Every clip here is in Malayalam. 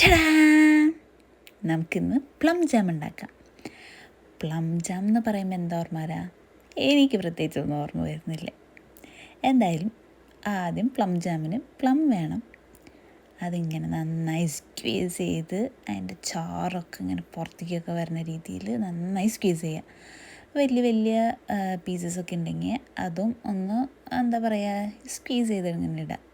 ടടാ! നമുക്കിന്ന് പ്ലം ജാം ഉണ്ടാക്കാം. പ്ലം ജാം എന്ന് പറയുമ്പോൾ എന്താ ഓർമ്മ വരാ? എനിക്ക് പ്രത്യേകിച്ചൊന്നും ഓർമ്മ വരുന്നില്ല. എന്തായാലും ആദ്യം പ്ലം ജാമിന് പ്ലം വേണം. അതിങ്ങനെ നന്നായി സ്ക്വീസ് ചെയ്ത് അതിൻ്റെ ചാറൊക്കെ ഇങ്ങനെ പുറത്തേക്കൊക്കെ വരുന്ന രീതിയിൽ നന്നായി സ്ക്വീസ് ചെയ്യുക. വലിയ വലിയ പീസസൊക്കെ ഉണ്ടെങ്കിൽ അതും ഒന്ന് എന്താ പറയുക സ്ക്വീസ് ചെയ്ത് ഇങ്ങനെ ഇടാം.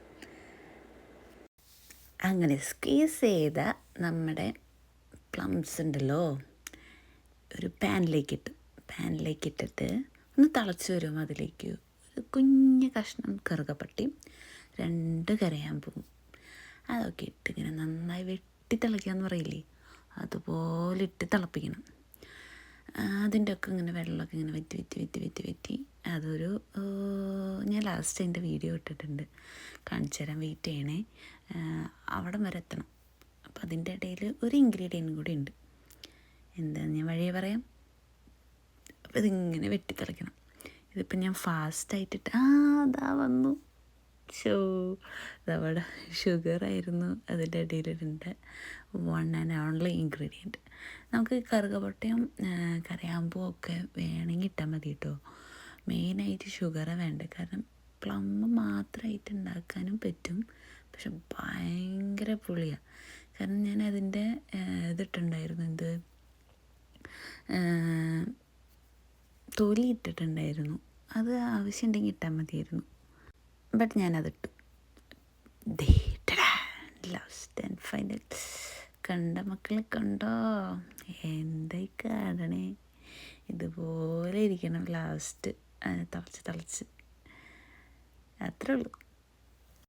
അങ്ങനെ സ്ക്വീസ് ചെയ്ത നമ്മുടെ പ്ലംസ് ഉണ്ടല്ലോ ഒരു പാനിലേക്ക് ഇട്ടിട്ട് ഒന്ന് തിളച്ച് വരും. അതിലേക്ക് ഒരു കുഞ്ഞ് കഷ്ണം കറുകപ്പട്ടിയും 2 കരയാമ്പൂവും അതൊക്കെ ഇട്ട് ഇങ്ങനെ നന്നായി വെട്ടി തിളയ്ക്കുക എന്ന് പറയില്ലേ, അതുപോലെ ഇട്ട് തിളപ്പിക്കണം. അതിൻ്റെ ഒക്കെ ഇങ്ങനെ വെള്ളമൊക്കെ ഇങ്ങനെ വെറ്റി അതൊരു ഞാൻ ലാസ്റ്റ് അതിൻ്റെ വീഡിയോ ഇട്ടിട്ടുണ്ട്, കാണിച്ചു തരാൻ. വെയിറ്റ് ചെയ്യണേ, അവിടം വരെ എത്തണം. അപ്പം അതിൻ്റെ ഇടയിൽ ഒരു ഇൻഗ്രീഡിയൻറ്റും കൂടി ഉണ്ട്. എന്താണെന്ന് ഞാൻ വഴിയെ പറയാം. അപ്പം ഇതിങ്ങനെ വെട്ടിത്തിളയ്ക്കണം. ഇതിപ്പം ഞാൻ ഫാസ്റ്റായിട്ടിട്ട് അതാ വന്നു നമ്മുടെ ഷുഗറായിരുന്നു അതിൻ്റെ ഇടയിലിട്ടുണ്ട് 1 and only ഇൻഗ്രീഡിയൻറ്റ്. നമുക്ക് കറുകപ്പട്ടയും കരയാമ്പൂവും ഒക്കെ വേണമെങ്കിൽ ഇട്ടാൽ മതി കേട്ടോ. മെയിനായിട്ട് ഷുഗറ് വേണ്ട, കാരണം പ്ലം മാത്രമായിട്ട് ഉണ്ടാക്കാനും പറ്റും, പക്ഷെ ഭയങ്കര പുളിയാണ്. കാരണം ഞാൻ അതിൻ്റെ ഇതിട്ടുണ്ടായിരുന്നു, തൊലി ഇട്ടിട്ടുണ്ടായിരുന്നു. അത് ആവശ്യമുണ്ടെങ്കിൽ ഇട്ടാൽ മതിയായിരുന്നു, ബട്ട് ഞാനതിട്ടു. ലാസ്റ്റ് ആൻഡ് ഫൈനൽ കണ്ട മക്കളെ കണ്ടോ, എന്തായി കാണണേ, ഇതുപോലെ ഇരിക്കണം ലാസ്റ്റ് തിളച്ച് അത്രേ ഉള്ളൂ.